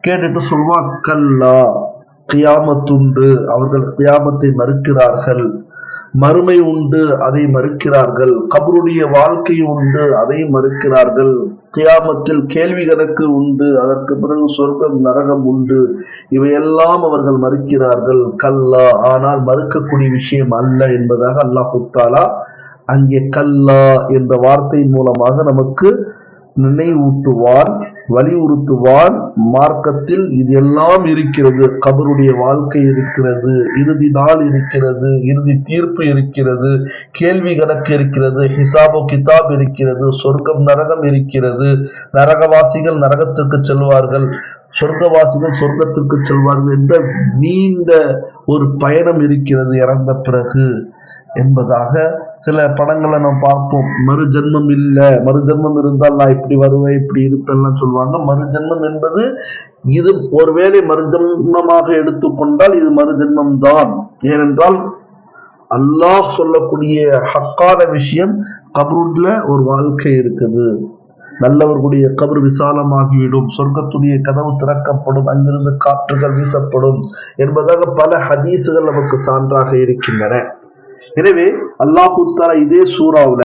கேட்டுட்டு சொல்வான், கல்லா, கியாமத்துண்டு, அவர்கள் கியாமத்தை மறுக்கிறார்கள். மறுமை உண்டு, அதை மறுக்கிறார்கள். கபருடைய வாழ்க்கை உண்டு, அதை மறுக்கிறார்கள். கியாமத்தில் கேள்வி கணக்கு உண்டு, அதற்கு பிறகு சொர்க்கம் நரகம் உண்டு, இவையெல்லாம் அவர்கள் மறுக்கிறார்கள். கல்லா, ஆனால் மறுக்கக்கூடிய விஷயம் அல்ல என்பதாக அல்லாஹ் தஆலா அங்கே கல்லா என்ற வார்த்தை மூலமாக நமக்கு நினைவூட்டுவான், வலியுறுத்துவான். மார்க்கத்தில் இது எல்லாம் இருக்கிறது. கபருடைய வாழ்க்கை இருக்கிறது, இறுதி நாள் இருக்கிறது, இறுதி தீர்ப்பு இருக்கிறது, கேள்வி கணக்கு இருக்கிறது, ஹிசாபு கிதாப் இருக்கிறது, சொர்க்கம் நரகம் இருக்கிறது, நரகவாசிகள் நரகத்திற்கு செல்வார்கள், சொர்க்கவாசிகள் சொர்க்கத்திற்கு செல்வார்கள் என்ற நீண்ட ஒரு பயணம் இருக்கிறது இறந்த பிறகு என்பதாக சில படங்களை நாம் பார்ப்போம். மறு ஜென்மம் இல்லை, மறு ஜென்மம் இருந்தால் நான் இப்படி வருவேன், இப்படி இருப்பேன் சொல்லுவாங்க. மறு ஜென்மம் என்பது இது ஒருவேளை மறு ஜென்மமாக எடுத்துக்கொண்டால் இது மறு ஜென்மம் தான். ஏனென்றால் அல்லாஹ் சொல்லக்கூடிய ஹக்கான விஷயம், கபருல ஒரு வாழ்க்கை இருக்குது, நல்லவர்களுடைய கபர் விசாலமாகிவிடும், சொர்க்கத்துடைய கதவு திறக்கப்படும், அங்கிருந்து காற்றுகள் வீசப்படும் என்பதாக பல ஹதீசுகள் நமக்கு சான்றாக இருக்கின்றன. எனவே அல்லாஹ் தஆலா இதே சூராவுல